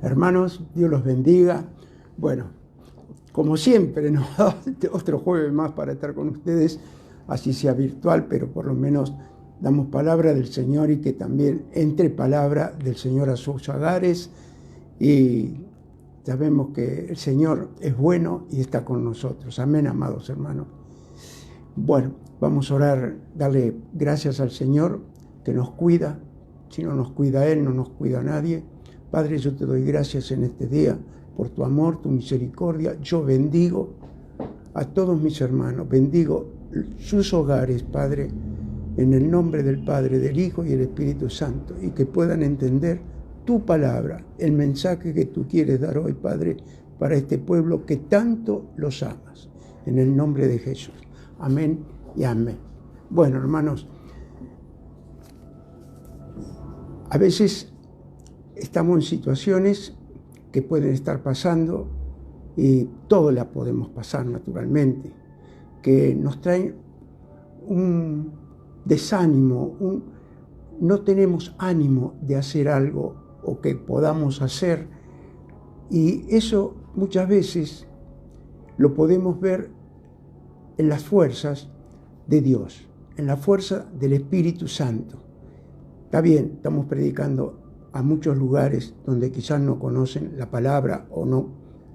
Hermanos, Dios los bendiga. Bueno, como siempre, nos da otro jueves más para estar con ustedes, así sea virtual, pero por lo menos damos palabra del Señor y que también entre palabra del Señor a sus hogares. Y sabemos que el Señor es bueno y está con nosotros. Amén, amados hermanos. Bueno, vamos a orar, darle gracias al Señor que nos cuida. Si no nos cuida Él, no nos cuida nadie. Padre, yo te doy gracias en este día por tu amor, tu misericordia. Yo bendigo a todos mis hermanos, bendigo sus hogares, Padre, en el nombre del Padre, del Hijo y del Espíritu Santo, y que puedan entender tu palabra, el mensaje que tú quieres dar hoy, Padre, para este pueblo que tanto los amas. En el nombre de Jesús. Amén y amén. Bueno, hermanos, a veces estamos en situaciones que pueden estar pasando y todos las podemos pasar naturalmente, que nos traen un desánimo, no tenemos ánimo de hacer algo o que podamos hacer, y eso muchas veces lo podemos ver en las fuerzas de Dios, en la fuerza del Espíritu Santo. Está bien, estamos predicando a muchos lugares donde quizás no conocen la palabra o no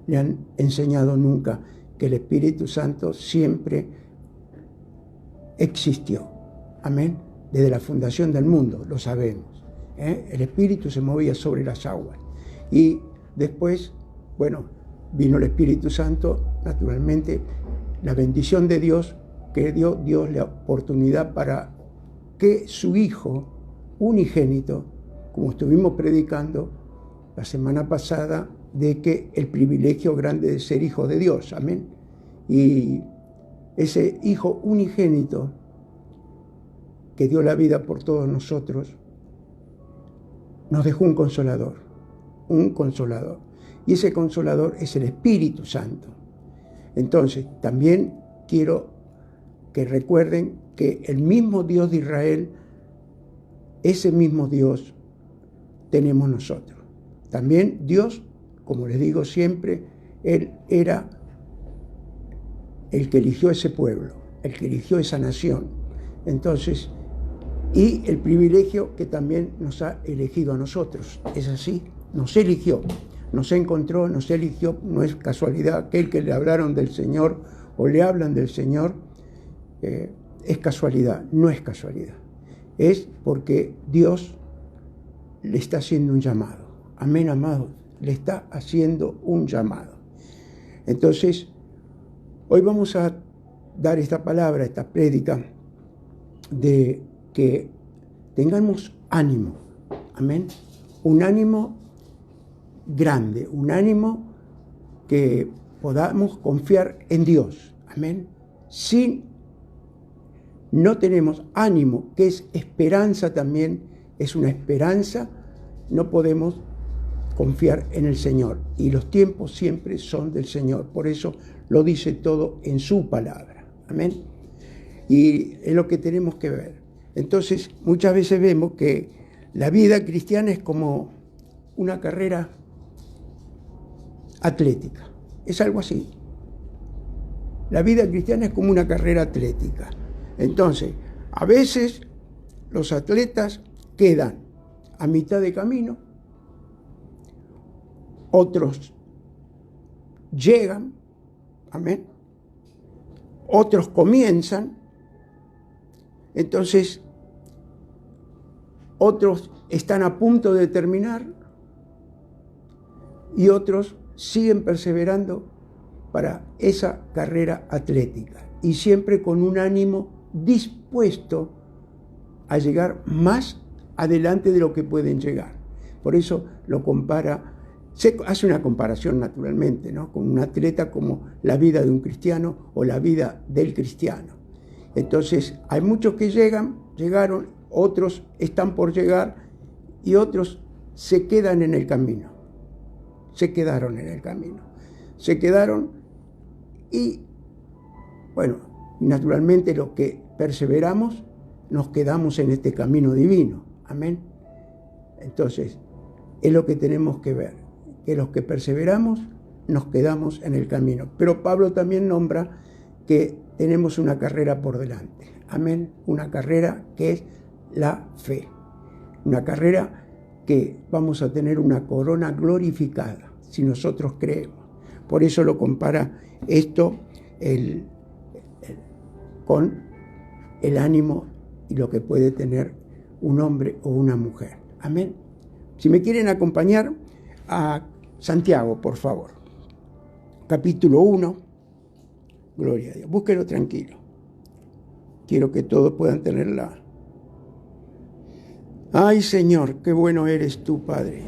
le han enseñado nunca que el Espíritu Santo siempre existió. Amén. Desde la fundación del mundo, lo sabemos. El Espíritu se movía sobre las aguas. Y después, bueno, vino el Espíritu Santo, naturalmente, la bendición de Dios, que dio Dios la oportunidad para que su Hijo unigénito, como estuvimos predicando la semana pasada, de que el privilegio grande de ser hijo de Dios, amén. Y ese Hijo unigénito que dio la vida por todos nosotros, nos dejó un consolador. Y ese consolador es el Espíritu Santo. Entonces, también quiero que recuerden que el mismo Dios de Israel, ese mismo Dios tenemos nosotros. También Dios, como les digo siempre, Él era el que eligió ese pueblo, el que eligió esa nación. Entonces, y el privilegio que también nos ha elegido a nosotros. Es así, nos eligió, nos encontró, nos eligió. No es casualidad. Aquel que le hablaron del Señor o le hablan del Señor, es casualidad, no es casualidad. Es porque Dios le está haciendo un llamado. Amén, amados, le está haciendo un llamado. Entonces, hoy vamos a dar esta palabra, esta prédica, de que tengamos ánimo. Amén. Un ánimo grande, un ánimo que podamos confiar en Dios. Amén. Si no tenemos ánimo, que es esperanza también, es una esperanza, no podemos confiar en el Señor. Y los tiempos siempre son del Señor. Por eso lo dice todo en su palabra. Amén. Y es lo que tenemos que ver. Entonces, muchas veces vemos que la vida cristiana es como una carrera atlética. Es algo así. La vida cristiana es como una carrera atlética. Entonces, a veces los atletas quedan a mitad de camino, otros llegan, amén, otros comienzan, entonces otros están a punto de terminar y otros siguen perseverando para esa carrera atlética y siempre con un ánimo dispuesto a llegar más adelante de lo que pueden llegar. Por eso lo compara, se hace una comparación naturalmente, ¿no?, con un atleta como la vida de un cristiano o la vida del cristiano. Entonces hay muchos que llegaron, otros están por llegar y otros se quedan en el camino. Se quedaron en el camino. Se quedaron y, bueno, naturalmente los que perseveramos nos quedamos en este camino divino. Amén. Entonces, es lo que tenemos que ver. que los que perseveramos nos quedamos en el camino. Pero Pablo también nombra que tenemos una carrera por delante. Amén. Una carrera que es la fe. Una carrera que vamos a tener una corona glorificada si nosotros creemos. Por eso lo compara esto con el ánimo y lo que puede tener un hombre o una mujer. Amén. Si me quieren acompañar a Santiago, por favor. Capítulo 1. Gloria a Dios. Búsquelo tranquilo. Quiero que todos puedan tenerla. Ay, Señor, qué bueno eres tú, Padre.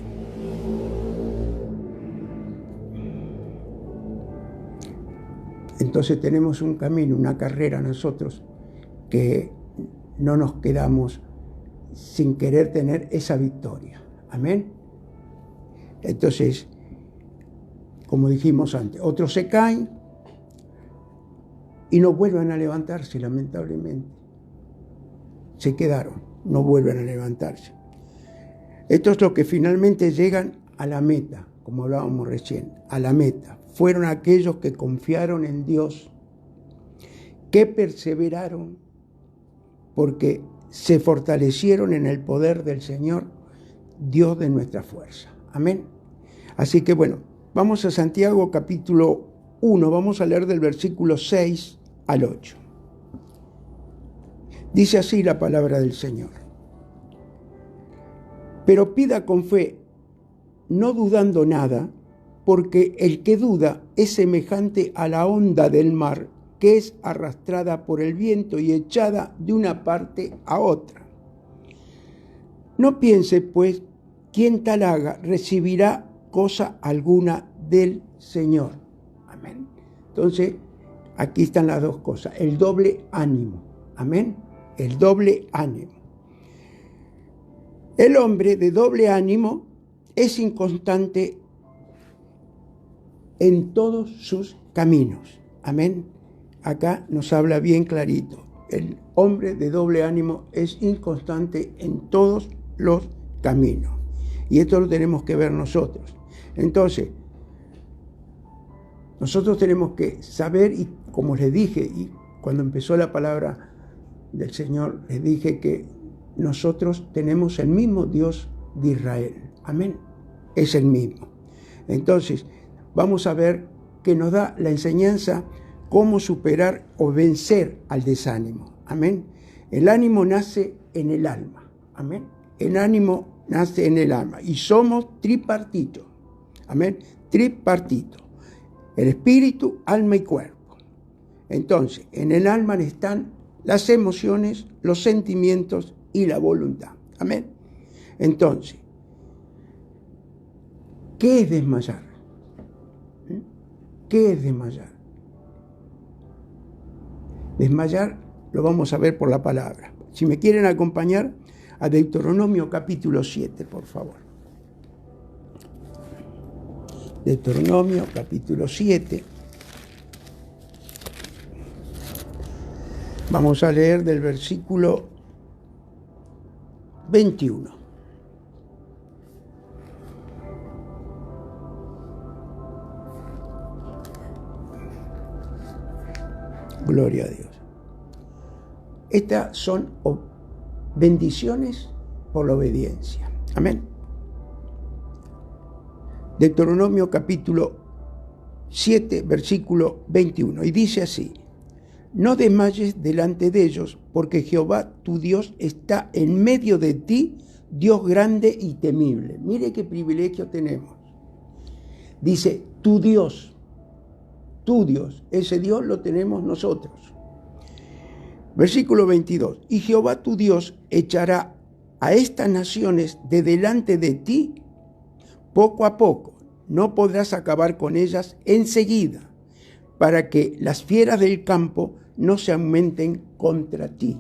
Entonces tenemos un camino, una carrera nosotros, que no nos quedamos sin querer tener esa victoria. Amén. Entonces, como dijimos antes, otros se caen y no vuelven a levantarse, lamentablemente. Se quedaron, no vuelven a levantarse. Esto es lo que finalmente llegan a la meta, como hablábamos recién, a la meta. Fueron aquellos que confiaron en Dios, que perseveraron, porque se fortalecieron en el poder del Señor, Dios de nuestra fuerza. Amén. Así que bueno, vamos a Santiago capítulo 1, vamos a leer del versículo 6 al 8. Dice así la palabra del Señor. Pero pida con fe, no dudando nada, porque el que duda es semejante a la onda del mar, que es arrastrada por el viento y echada de una parte a otra. No piense, pues, quien tal haga recibirá cosa alguna del Señor. Amén. Entonces, aquí están las dos cosas. El doble ánimo. Amén. El doble ánimo. El hombre de doble ánimo es inconstante en todos sus caminos. Amén. Acá nos habla bien clarito. El hombre de doble ánimo es inconstante en todos los caminos. Y esto lo tenemos que ver nosotros. Entonces, nosotros tenemos que saber, y como les dije, y cuando empezó la palabra del Señor, les dije que nosotros tenemos el mismo Dios de Israel. Amén. Es el mismo. Entonces, vamos a ver que nos da la enseñanza cómo superar o vencer al desánimo. Amén. El ánimo nace en el alma. Amén. El ánimo nace en el alma. Y somos tripartitos. Amén. Tripartito. El espíritu, alma y cuerpo. Entonces, en el alma están las emociones, los sentimientos y la voluntad. Amén. Entonces, ¿qué es desmayar? ¿Qué es desmayar? Desmayar lo vamos a ver por la palabra. Si me quieren acompañar a Deuteronomio capítulo 7, por favor. Deuteronomio capítulo 7. Vamos a leer del versículo 21. Gloria a Dios. Estas son bendiciones por la obediencia. Amén. Deuteronomio capítulo 7, versículo 21. Y dice así: no desmayes delante de ellos, porque Jehová tu Dios está en medio de ti, Dios grande y temible. Mire qué privilegio tenemos. Dice, tu Dios, ese Dios lo tenemos nosotros. Versículo 22. Y Jehová tu Dios echará a estas naciones de delante de ti poco a poco. No podrás acabar con ellas enseguida, para que las fieras del campo no se aumenten contra ti.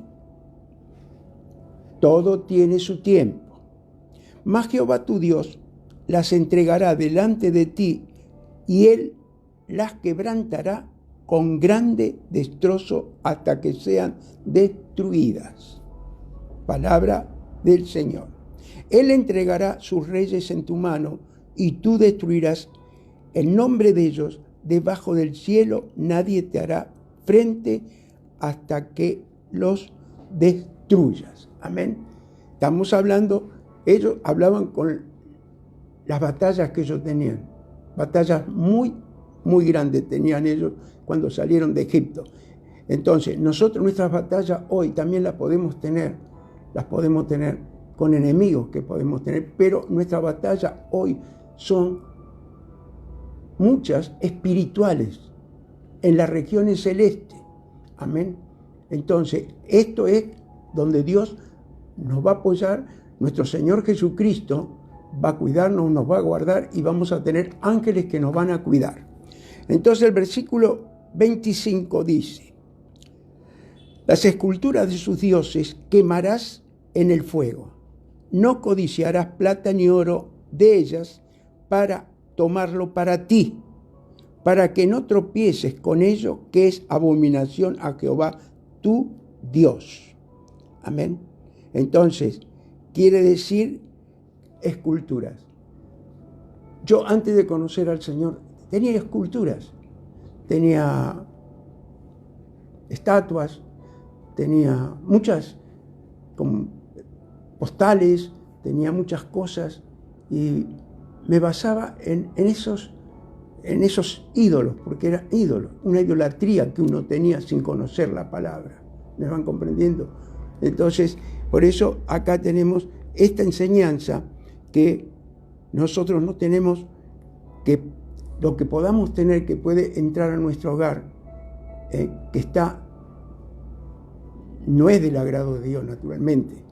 Todo tiene su tiempo. Mas Jehová tu Dios las entregará delante de ti, y él las quebrantará con grande destrozo hasta que sean destruidas. Palabra del Señor. Él entregará sus reyes en tu mano, y tú destruirás el nombre de ellos. Debajo del cielo nadie te hará frente hasta que los destruyas. Amén. Estamos hablando, ellos hablaban con las batallas que ellos tenían. Batallas muy, muy grandes tenían ellos cuando salieron de Egipto. Entonces, nosotros nuestras batallas hoy también las podemos tener con enemigos que podemos tener, pero nuestras batallas hoy son muchas espirituales en las regiones celestes. Amén. Entonces, esto es donde Dios nos va a apoyar, nuestro Señor Jesucristo va a cuidarnos, nos va a guardar y vamos a tener ángeles que nos van a cuidar. Entonces el versículo 25 dice: las esculturas de sus dioses quemarás en el fuego. No codiciarás plata ni oro de ellas para tomarlo para ti, para que no tropieces con ello, que es abominación a Jehová tu Dios. Amén. Entonces, quiere decir esculturas. Yo antes de conocer al Señor tenía esculturas, tenía estatuas, tenía muchas postales, tenía muchas cosas y me basaba en esos ídolos, porque eran ídolos, una idolatría que uno tenía sin conocer la palabra. ¿Me van comprendiendo? Entonces, por eso acá tenemos esta enseñanza que nosotros no tenemos, que lo que podamos tener que puede entrar a nuestro hogar, que no es del agrado de Dios naturalmente,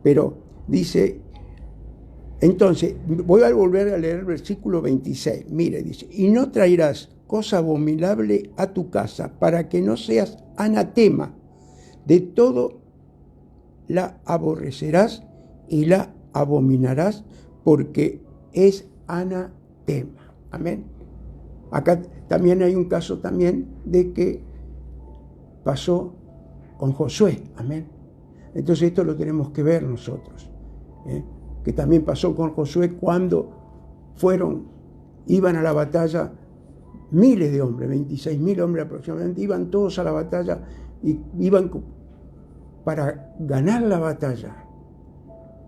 pero dice, entonces, voy a volver a leer el versículo 26, mire, dice, y no traerás cosa abominable a tu casa, para que no seas anatema, de todo la aborrecerás y la abominarás, porque es anatema. Amén. Acá también hay un caso también de que pasó con Josué. Amén. Entonces esto lo tenemos que ver nosotros. Que también pasó con Josué cuando iban a la batalla miles de hombres, 26.000 hombres aproximadamente, iban todos a la batalla y iban para ganar la batalla.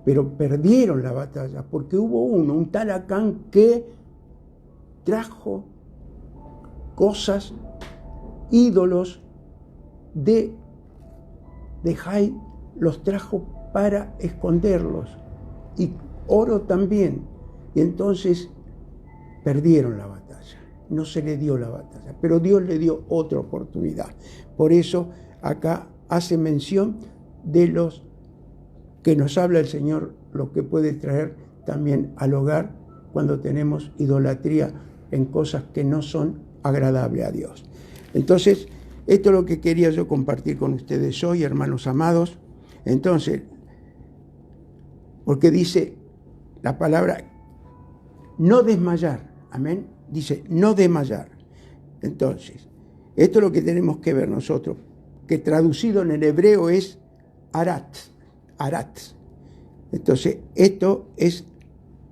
Pero perdieron la batalla porque hubo un tal Acán, que trajo cosas, ídolos de Jai, los trajo para esconderlos, y oro también, y entonces perdieron la batalla, no se le dio la batalla, pero Dios le dio otra oportunidad. Por eso acá hace mención de los que nos habla el Señor, lo que puede traer también al hogar cuando tenemos idolatría en cosas que no son agradables a Dios. Entonces, esto es lo que quería yo compartir con ustedes hoy, hermanos amados. Entonces, porque dice la palabra no desmayar, amén, dice no desmayar. Entonces, esto es lo que tenemos que ver nosotros, que traducido en el hebreo es arat. Entonces, esto es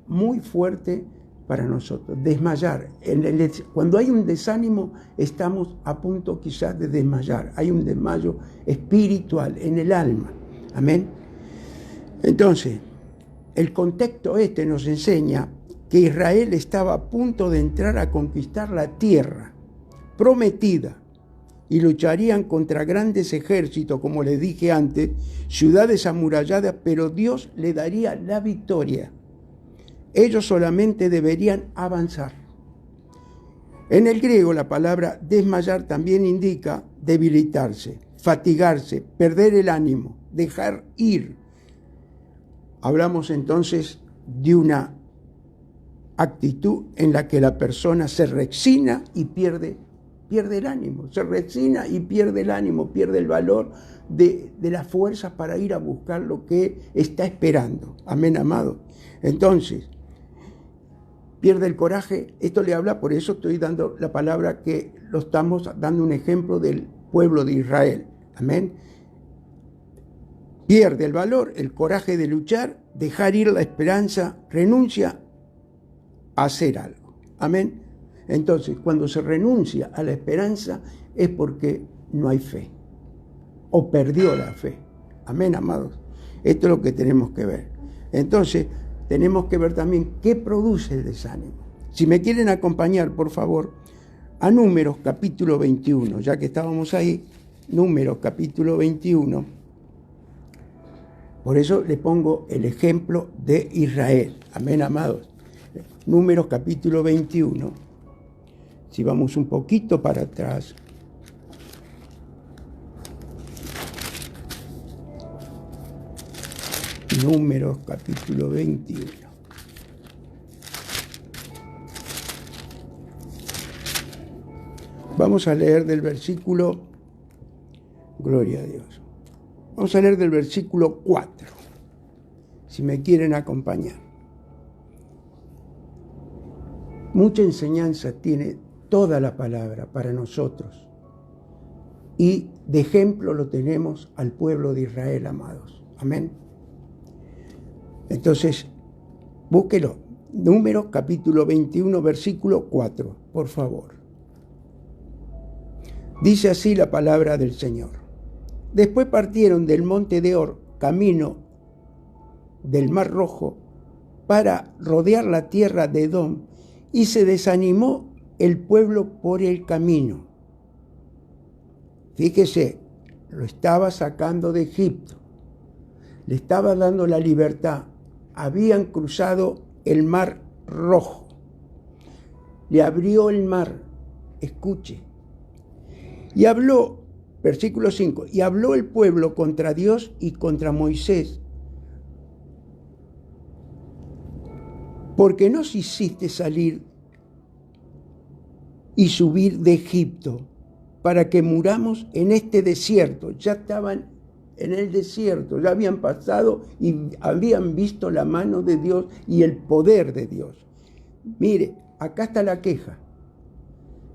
muy fuerte para nosotros, desmayar. Cuando hay un desánimo, estamos a punto quizás de desmayar. Hay un desmayo espiritual en el alma. Amén. Entonces, el contexto nos enseña que Israel estaba a punto de entrar a conquistar la tierra prometida y lucharían contra grandes ejércitos, como les dije antes, ciudades amuralladas, pero Dios le daría la victoria. Ellos solamente deberían avanzar. En el griego, la palabra desmayar también indica debilitarse, fatigarse, perder el ánimo, dejar ir. Hablamos entonces de una actitud en la que la persona se resigna y pierde el ánimo, se resigna y pierde el ánimo, pierde el valor de las fuerzas para ir a buscar lo que está esperando. Amén, amado. Entonces, pierde el coraje. Esto le habla, por eso estoy dando la palabra, que lo estamos dando un ejemplo del pueblo de Israel. Amén. Pierde el valor, el coraje de luchar, dejar ir la esperanza, renuncia hacer algo. Amén. Entonces, cuando se renuncia a la esperanza es porque no hay fe o perdió la fe. Amén, amados. Esto es lo que tenemos que ver. Entonces, tenemos que ver también qué produce el desánimo. Si me quieren acompañar, por favor, a Números capítulo 21, ya que estábamos ahí, Números capítulo 21. Por eso le pongo el ejemplo de Israel. Amén, amados. Números capítulo 21. Si vamos un poquito para atrás. Números capítulo 21. Vamos a leer del versículo, gloria a Dios. Vamos a leer del versículo 4, si me quieren acompañar. Mucha enseñanza tiene toda la palabra para nosotros. Y de ejemplo lo tenemos al pueblo de Israel, amados. Amén. Entonces, búsquelo. Números capítulo 21, versículo 4, por favor. Dice así la palabra del Señor. Después partieron del monte de Or, camino del Mar Rojo, para rodear la tierra de Edom, y se desanimó el pueblo por el camino. Fíjese, lo estaba sacando de Egipto, le estaba dando la libertad, habían cruzado el Mar Rojo, le abrió el mar, escuche, y habló, versículo 5, y habló el pueblo contra Dios y contra Moisés, porque nos hiciste salir y subir de Egipto para que muramos en este desierto. Ya estaban en el desierto, ya habían pasado y habían visto la mano de Dios y el poder de Dios. Mire, acá está la queja.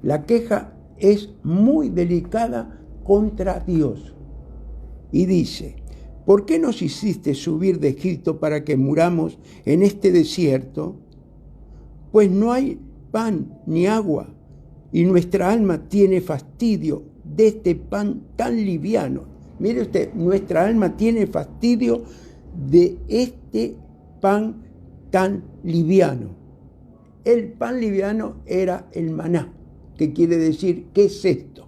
La queja es muy delicada contra Dios. Y dice, ¿por qué nos hiciste subir de Egipto para que muramos en este desierto? Pues no hay pan ni agua, y nuestra alma tiene fastidio de este pan tan liviano. Mire usted, nuestra alma tiene fastidio de este pan tan liviano. El pan liviano era el maná, que quiere decir, ¿qué es esto?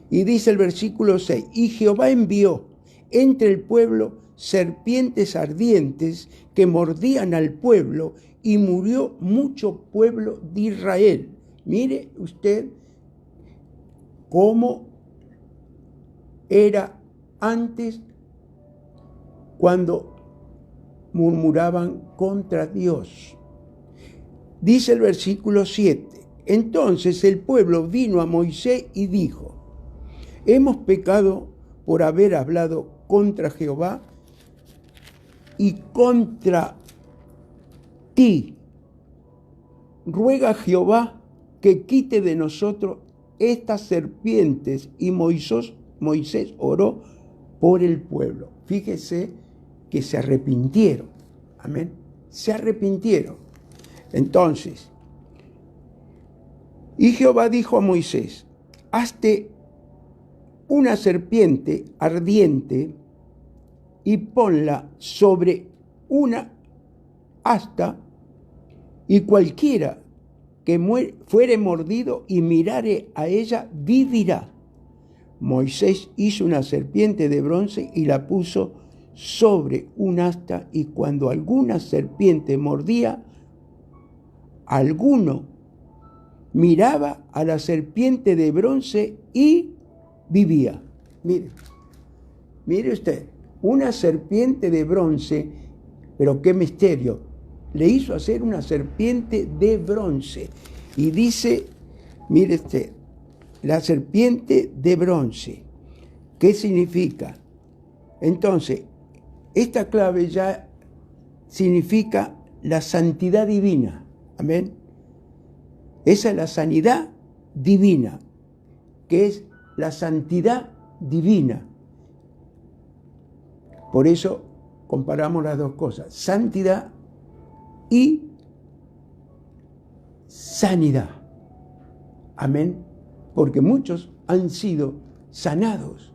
Y dice el versículo 6, y Jehová envió entre el pueblo serpientes ardientes que mordían al pueblo, y murió mucho pueblo de Israel. Mire usted cómo era antes cuando murmuraban contra Dios. Dice el versículo 7, entonces el pueblo vino a Moisés y dijo, hemos pecado por haber hablado contra Jehová y contra ti. Ruega a Jehová que quite de nosotros estas serpientes. Y Moisés oró por el pueblo. Fíjese que se arrepintieron. Amén. Se arrepintieron. Entonces, y Jehová dijo a Moisés, hazte una serpiente ardiente y ponla sobre una asta, y cualquiera que fuere mordido y mirare a ella, vivirá. Moisés hizo una serpiente de bronce y la puso sobre un asta, y cuando alguna serpiente mordía, alguno miraba a la serpiente de bronce y vivía. Mire usted, una serpiente de bronce, pero qué misterio. Le hizo hacer una serpiente de bronce. Y dice, mire usted, la serpiente de bronce. ¿Qué significa? Entonces, esta clave ya significa la santidad divina. Amén. Esa es la sanidad divina, que es la santidad divina. Por eso comparamos las dos cosas, santidad y sanidad. Amén. Porque muchos han sido sanados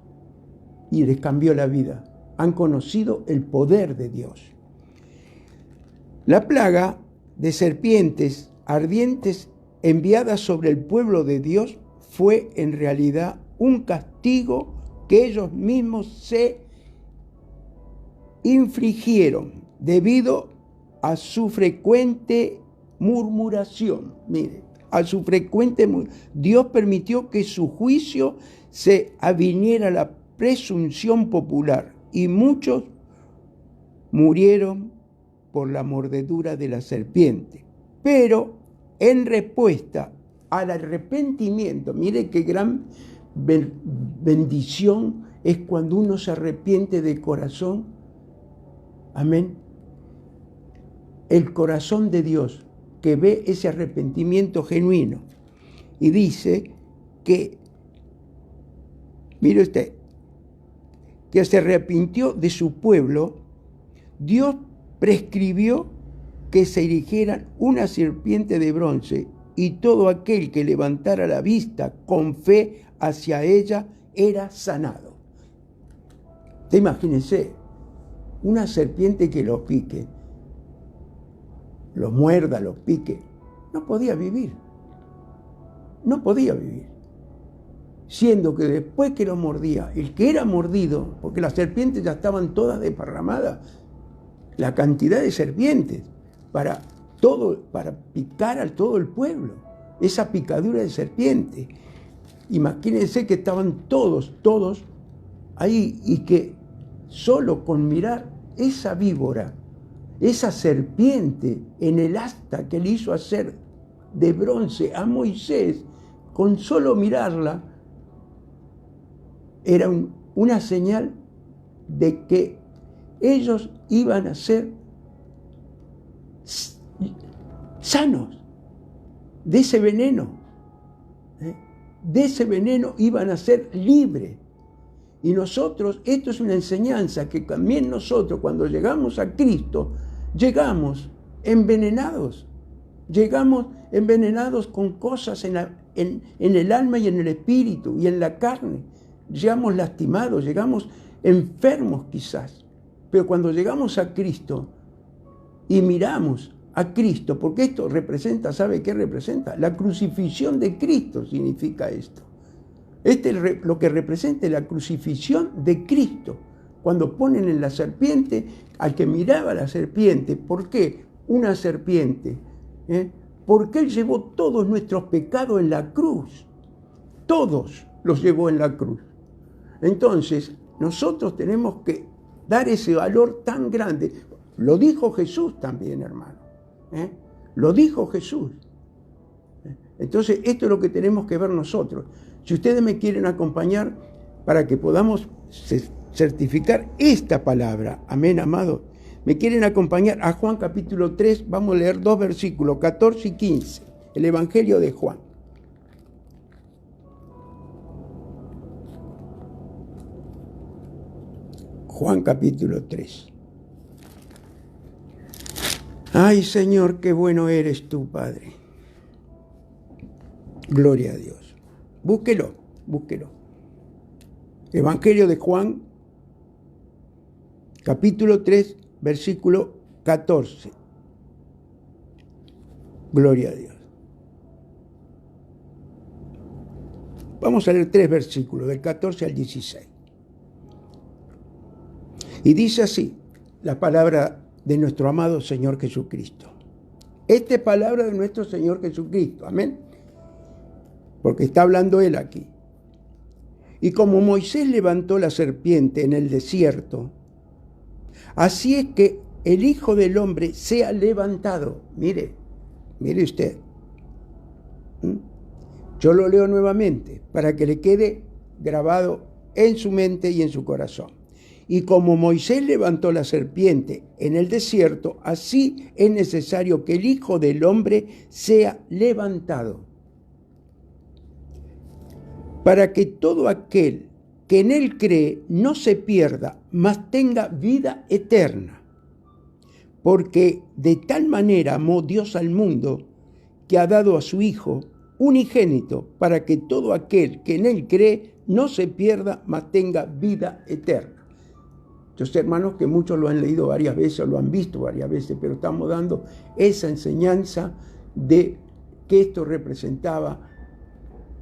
y les cambió la vida. Han conocido el poder de Dios. La plaga de serpientes ardientes enviadas sobre el pueblo de Dios fue en realidad un castigo que ellos mismos se infligieron debido a su frecuente murmuración. Mire, a su frecuente Dios permitió que su juicio se aviniera a la presunción popular y muchos murieron por la mordedura de la serpiente. Pero en respuesta al arrepentimiento, mire qué gran bendición es cuando uno se arrepiente de corazón. Amén. El corazón de Dios que ve ese arrepentimiento genuino y dice que, mire usted, que se arrepintió de su pueblo, Dios prescribió que se erigieran una serpiente de bronce y todo aquel que levantara la vista con fe hacia ella era sanado. Te imagínense, una serpiente que lo pique, lo muerda, lo pique, no podía vivir. No podía vivir. Siendo que después que lo mordía, el que era mordido, porque las serpientes ya estaban todas desparramadas, la cantidad de serpientes para picar a todo el pueblo, esa picadura de serpiente. Imagínense que estaban todos ahí y que solo con mirar esa víbora, esa serpiente en el asta que le hizo hacer de bronce a Moisés, con solo mirarla, era una señal de que ellos iban a ser sanos de ese veneno. De ese veneno iban a ser libres. Y nosotros, esto es una enseñanza que también nosotros, cuando llegamos a Cristo, llegamos envenenados. Llegamos envenenados con cosas en el alma y en el espíritu y en la carne. Llegamos lastimados, llegamos enfermos quizás. Pero cuando llegamos a Cristo y miramos a Cristo, porque esto representa, ¿sabe qué representa? La crucifixión de Cristo significa esto. Lo que representa es la crucifixión de Cristo. Cuando ponen en la serpiente, al que miraba la serpiente, ¿por qué una serpiente? Porque Él llevó todos nuestros pecados en la cruz. Todos los llevó en la cruz. Entonces, nosotros tenemos que dar ese valor tan grande. Lo dijo Jesús también, hermano. Lo dijo Jesús. Entonces, esto es lo que tenemos que ver nosotros. Si ustedes me quieren acompañar para que podamos certificar esta palabra, amén, amado, me quieren acompañar a Juan capítulo 3, vamos a leer 2 versículos, 14 y 15, el Evangelio de Juan. Juan capítulo 3. Ay, Señor, qué bueno eres tú, Padre. Gloria a Dios. Búsquelo. Evangelio de Juan, capítulo 3, versículo 14. Gloria a Dios. Vamos a leer 3 versículos, del 14 al 16. Y dice así la palabra de nuestro amado Señor Jesucristo. Esta es palabra de nuestro Señor Jesucristo. Amén. Porque está hablando Él aquí. Y como Moisés levantó la serpiente en el desierto, así es que el Hijo del Hombre sea levantado. Mire usted. Yo lo leo nuevamente para que le quede grabado en su mente y en su corazón. Y como Moisés levantó la serpiente en el desierto, así es necesario que el Hijo del Hombre sea levantado, para que todo aquel que en Él cree no se pierda, mas tenga vida eterna. Porque de tal manera amó Dios al mundo, que ha dado a su Hijo unigénito, para que todo aquel que en Él cree no se pierda, mas tenga vida eterna. Entonces, hermanos, que muchos lo han leído varias veces, lo han visto varias veces, pero estamos dando esa enseñanza de que esto representaba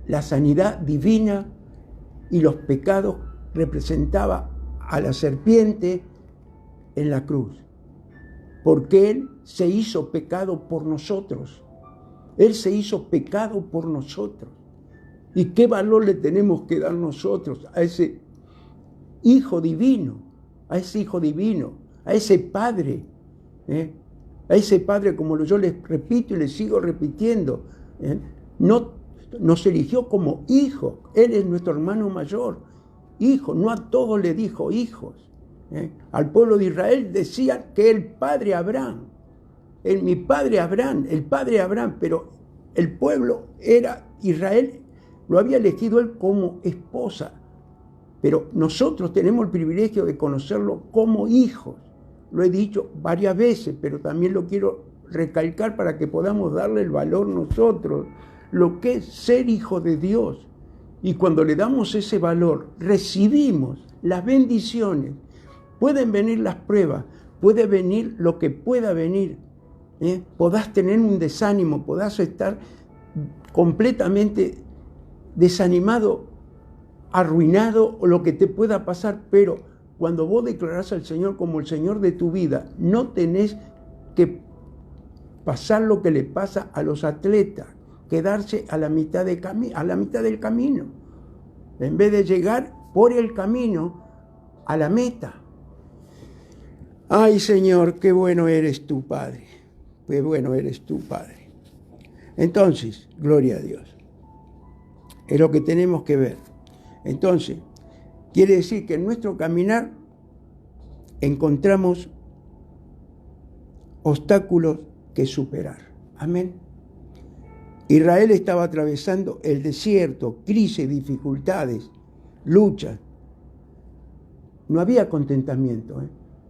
la sanidad divina y los pecados representaba a la serpiente en la cruz. Porque Él se hizo pecado por nosotros. Él se hizo pecado por nosotros. ¿Y qué valor le tenemos que dar nosotros a ese Hijo divino? A ese Hijo divino, a ese Padre, a ese Padre, como yo les repito y les sigo repitiendo, nos eligió como hijos. Él es nuestro hermano mayor, hijo, no a todos le dijo hijos. Al pueblo de Israel decían que el Padre Abraham, mi Padre Abraham, el Padre Abraham, pero el pueblo era Israel, lo había elegido él como esposa. Pero nosotros tenemos el privilegio de conocerlo como hijos. Lo he dicho varias veces, pero también lo quiero recalcar para que podamos darle el valor nosotros, lo que es ser hijo de Dios. Y cuando le damos ese valor, recibimos las bendiciones. Pueden venir las pruebas, puede venir lo que pueda venir. Podás tener un desánimo, podás estar completamente desanimado, arruinado o lo que te pueda pasar, pero cuando vos declarás al Señor como el Señor de tu vida, no tenés que pasar lo que le pasa a los atletas, quedarse a la mitad del camino, en vez de llegar por el camino a la meta. Ay, Señor, qué bueno eres tú, Padre, qué bueno eres tú, Padre. Entonces, gloria a Dios, es lo que tenemos que ver. Entonces, quiere decir que en nuestro caminar encontramos obstáculos que superar. Amén. Israel estaba atravesando el desierto, crisis, dificultades, luchas. No había contentamiento,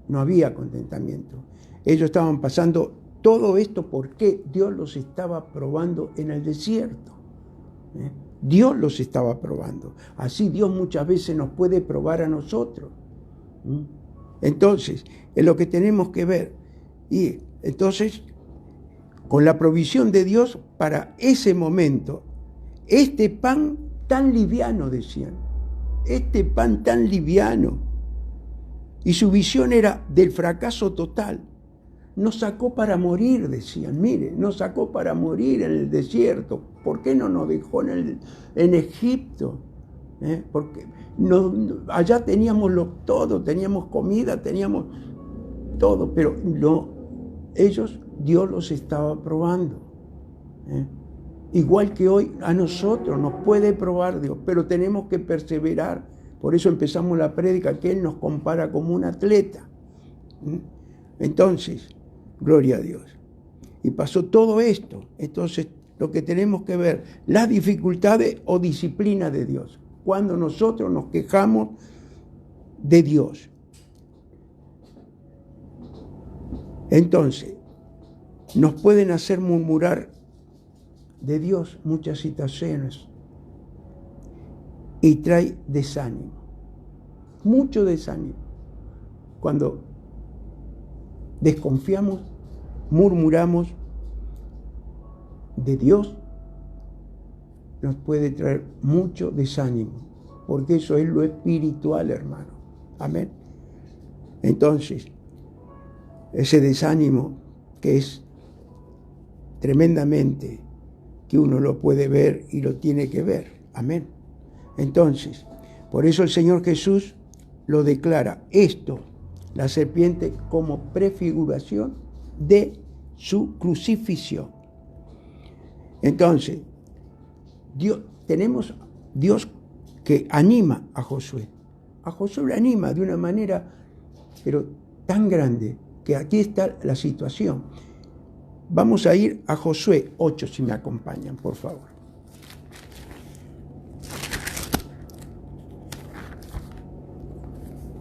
no había contentamiento. Ellos estaban pasando todo esto porque Dios los estaba probando en el desierto. Dios los estaba probando. Así Dios muchas veces nos puede probar a nosotros. Entonces, es lo que tenemos que ver. Y entonces, con la provisión de Dios para ese momento, este pan tan liviano, decían, este pan tan liviano, y su visión era del fracaso total. Nos sacó para morir, decían. Mire, nos sacó para morir en el desierto. ¿Por qué no nos dejó en Egipto? Porque allá teníamos todo, teníamos comida, teníamos todo, pero no, Dios los estaba probando. Igual que hoy a nosotros nos puede probar Dios, pero tenemos que perseverar. Por eso empezamos la prédica, que Él nos compara como un atleta. Entonces, gloria a Dios. Y pasó todo esto. Entonces, lo que tenemos que ver, las dificultades o disciplina de Dios. Cuando nosotros nos quejamos de Dios. Entonces, nos pueden hacer murmurar de Dios muchas situaciones. Y trae desánimo. Mucho desánimo. Cuando desconfiamos, murmuramos de Dios, nos puede traer mucho desánimo, porque eso es lo espiritual, hermano. Amén. Entonces, ese desánimo que es tremendamente, que uno lo puede ver y lo tiene que ver. Amén. Entonces, por eso el Señor Jesús lo declara esto, la serpiente, como prefiguración de su crucifixión. Entonces, tenemos Dios que anima a Josué. A Josué le anima de una manera, pero tan grande, que aquí está la situación. Vamos a ir a Josué 8, si me acompañan, por favor.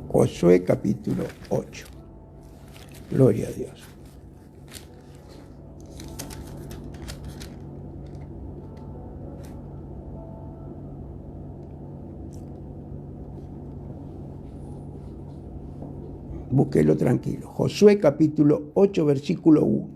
Josué capítulo 8. Gloria a Dios. Búsquelo tranquilo. Josué capítulo 8, versículo 1.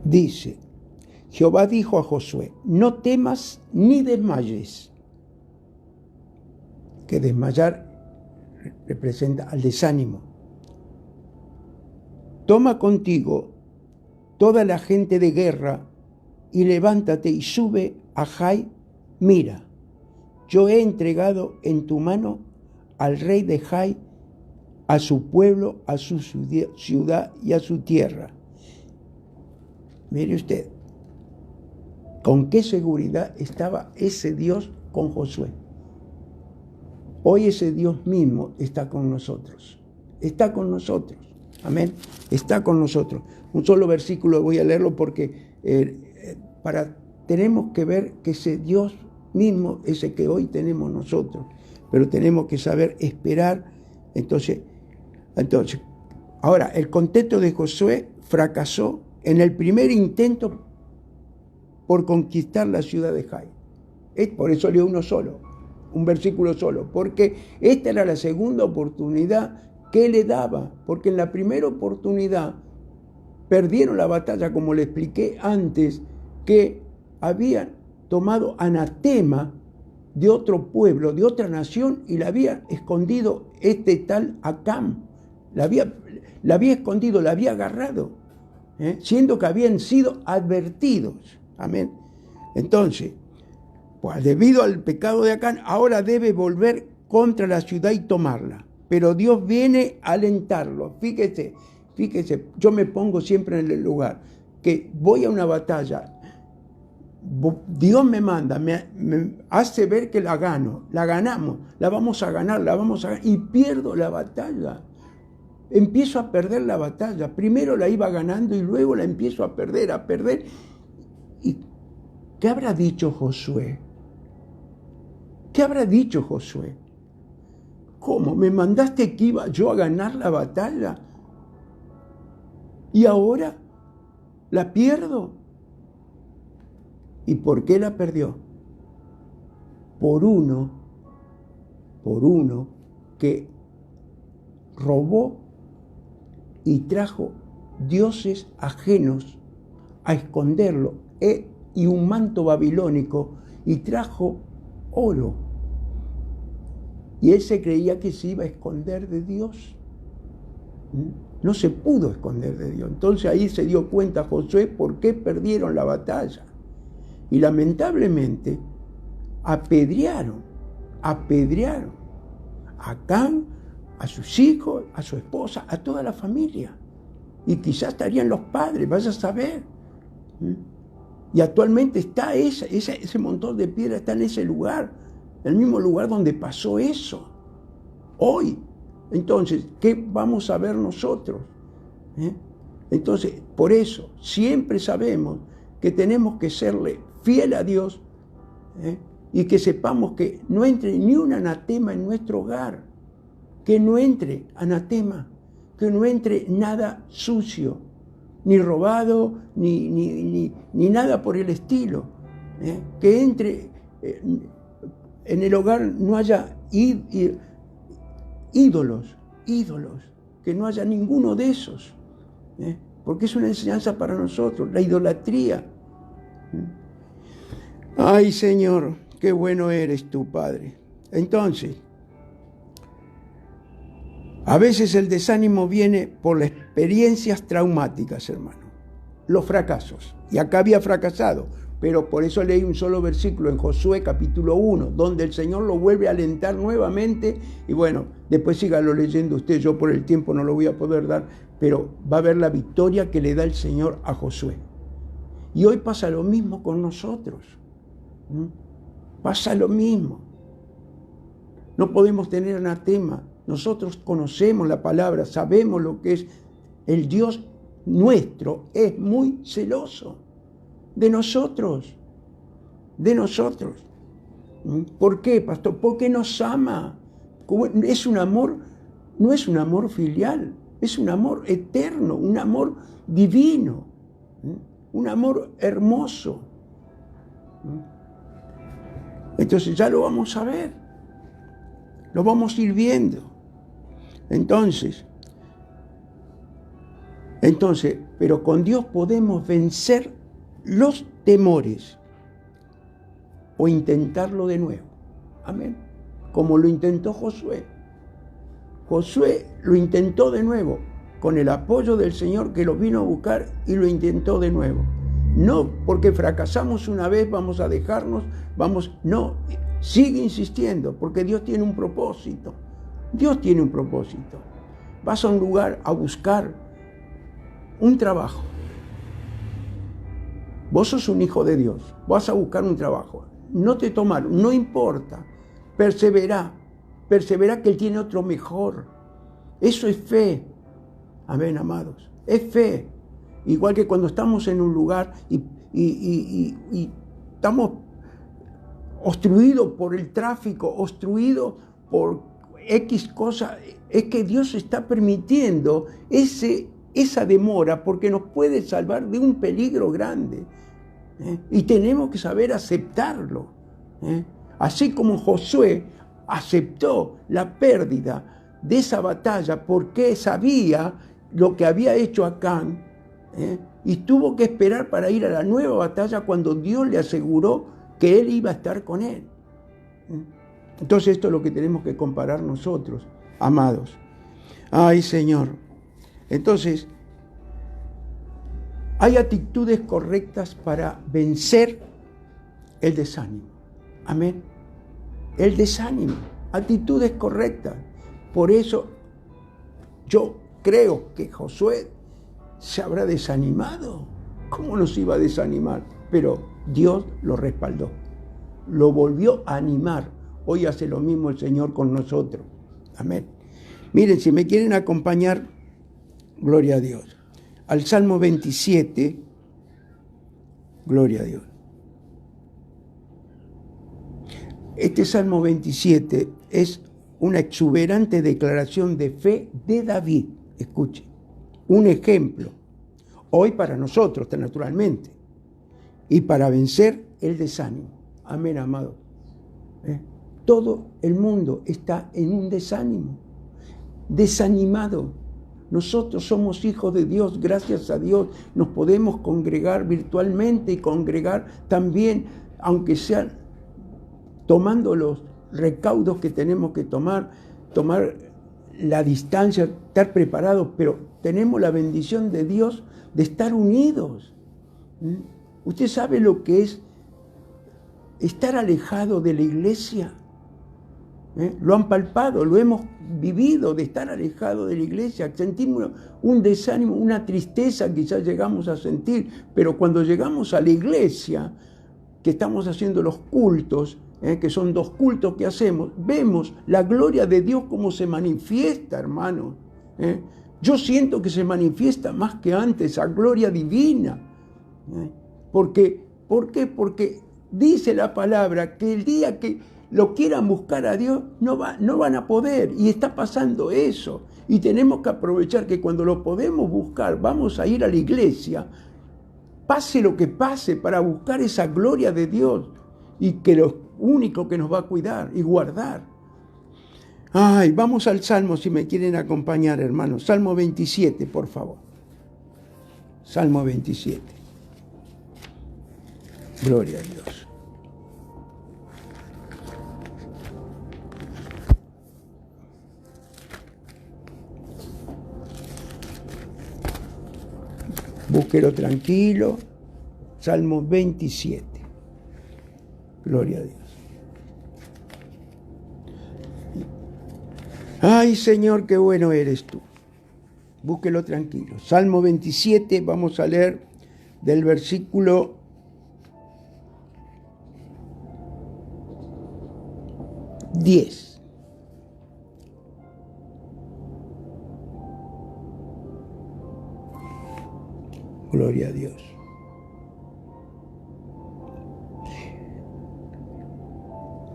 Dice, Jehová dijo a Josué, no temas ni desmayes. Que desmayar representa al desánimo. Toma contigo toda la gente de guerra y levántate y sube a Jai. Mira, yo he entregado en tu mano al rey de Jai, a su pueblo, a su ciudad y a su tierra. Mire usted, con qué seguridad estaba ese Dios con Josué. Hoy ese Dios mismo está con nosotros. Está con nosotros. Amén. Está con nosotros. Un solo versículo voy a leerlo porque tenemos que ver que ese Dios mismo es el que hoy tenemos nosotros. Pero tenemos que saber esperar. Entonces, ahora, el contexto de Josué fracasó en el primer intento por conquistar la ciudad de Jai. Por eso leo uno solo, un versículo solo, porque esta era la segunda oportunidad que le daba, porque en la primera oportunidad perdieron la batalla, como le expliqué antes, que habían tomado anatema de otro pueblo, de otra nación, y la había escondido este tal Acán. La había escondido, la había agarrado. Siendo que habían sido advertidos. Amén. Entonces, pues debido al pecado de Acán, ahora debe volver contra la ciudad y tomarla. Pero Dios viene a alentarlo. Fíjese, yo me pongo siempre en el lugar que voy a una batalla. Dios me manda, me hace ver que la gano, la ganamos, la vamos a ganar, y pierdo la batalla. Empiezo a perder la batalla. Primero la iba ganando y luego la empiezo a perder. ¿Y qué habrá dicho Josué? ¿Qué habrá dicho Josué? ¿Cómo? ¿Me mandaste que iba yo a ganar la batalla? ¿Y ahora la pierdo? ¿Y por qué la perdió? Por uno que robó y trajo dioses ajenos a esconderlo, y un manto babilónico, y trajo oro. Y él se creía que se iba a esconder de Dios. No se pudo esconder de Dios. Entonces ahí se dio cuenta Josué por qué perdieron la batalla. Y lamentablemente apedrearon a Acán, a sus hijos, a su esposa, a toda la familia. Y quizás estarían los padres, vaya a saber. Y actualmente está ese montón de piedra está en ese lugar, el mismo lugar donde pasó eso. Hoy. Entonces, ¿qué vamos a ver nosotros? Entonces, por eso, siempre sabemos que tenemos que serle fiel a Dios, y que sepamos que no entre ni un anatema en nuestro hogar. Que no entre anatema, que no entre nada sucio, ni robado, ni nada por el estilo. Que entre en el hogar no haya ídolos, que no haya ninguno de esos. Porque es una enseñanza para nosotros, la idolatría. Ay, Señor, qué bueno eres tú, Padre. Entonces, a veces el desánimo viene por las experiencias traumáticas, hermano. Los fracasos. Y acá había fracasado, pero por eso leí un solo versículo en Josué capítulo 1, donde el Señor lo vuelve a alentar nuevamente. Y bueno, después sígalo leyendo usted, yo por el tiempo no lo voy a poder dar, pero va a ver la victoria que le da el Señor a Josué. Y hoy pasa lo mismo con nosotros. Pasa lo mismo. No podemos tener anatema. Nosotros conocemos la palabra, sabemos lo que es. El Dios nuestro es muy celoso de nosotros. ¿Por qué, pastor? Porque nos ama. Es un amor, no es un amor filial, Es un amor eterno, un amor divino, un amor hermoso. Entonces ya lo vamos a ver, lo vamos a ir viendo. Entonces, pero con Dios podemos vencer los temores o intentarlo de nuevo. Amén. Como lo intentó Josué. Josué lo intentó de nuevo, con el apoyo del Señor que lo vino a buscar y lo intentó de nuevo. No porque fracasamos una vez vamos a dejarnos, no, sigue insistiendo, porque Dios tiene un propósito. Dios tiene un propósito. Vas a un lugar a buscar un trabajo. Vos sos un hijo de Dios, vas a buscar un trabajo. No te tomaron, no importa. Persevera que Él tiene otro mejor. Eso es fe. Amén, amados. Es fe. Igual que cuando estamos en un lugar y estamos obstruidos por el tráfico, obstruidos por X cosa, es que Dios está permitiendo esa demora porque nos puede salvar de un peligro grande. Y tenemos que saber aceptarlo. Así como Josué aceptó la pérdida de esa batalla porque sabía lo que había hecho Acán, y tuvo que esperar para ir a la nueva batalla cuando Dios le aseguró que él iba a estar con él. Entonces esto es lo que tenemos que comparar nosotros, amados. Ay, Señor. Entonces, hay actitudes correctas para vencer el desánimo. Amén. El desánimo, actitudes correctas. Por eso yo creo que Josué se habrá desanimado. ¿Cómo nos iba a desanimar? Pero Dios lo respaldó, lo volvió a animar. Hoy hace lo mismo el Señor con nosotros. Amén. Miren, si me quieren acompañar, gloria a Dios, al Salmo 27, gloria a Dios. Este Salmo 27 es una exuberante declaración de fe de David. Escuche, un ejemplo, hoy para nosotros, naturalmente, y para vencer el desánimo. Amén, amado. Todo el mundo está en un desánimo, desanimado. Nosotros somos hijos de Dios, gracias a Dios nos podemos congregar virtualmente y congregar también, aunque sean tomando los recaudos que tenemos que tomar la distancia, estar preparados, pero tenemos la bendición de Dios de estar unidos. ¿Usted sabe lo que es estar alejado de la iglesia? Lo han palpado, lo hemos vivido, de estar alejado de la iglesia. Sentimos un desánimo, una tristeza quizás llegamos a sentir, pero cuando llegamos a la iglesia, que estamos haciendo los cultos, que son 2 cultos que hacemos, vemos la gloria de Dios como se manifiesta, hermano. Yo siento que se manifiesta más que antes, esa gloria divina. ¿Por qué? Porque dice la palabra que el día que lo quieran buscar a Dios, no van a poder. Y está pasando eso. Y tenemos que aprovechar que cuando lo podemos buscar, vamos a ir a la iglesia, pase lo que pase, para buscar esa gloria de Dios. Y que lo único que nos va a cuidar y guardar. Ay, vamos al Salmo si me quieren acompañar, hermanos. Salmo 27, por favor. Salmo 27. Gloria a Dios. Búsquelo tranquilo. Salmo 27. Gloria a Dios. Ay, Señor, qué bueno eres tú. Búsquelo tranquilo. Salmo 27, vamos a leer del versículo 10. Gloria a Dios.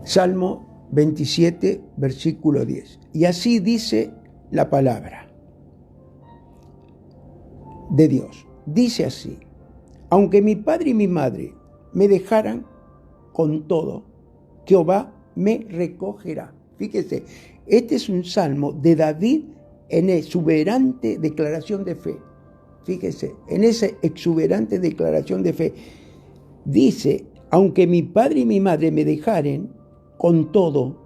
Salmo 27, versículo 10. Y así dice la palabra. de Dios. Dice así: aunque mi padre y mi madre me dejaran, con todo, Jehová me recogerá. Fíjese, este es un salmo de David en exuberante declaración de fe. Fíjese, en esa exuberante declaración de fe. Dice, aunque mi padre y mi madre me dejaren, con todo,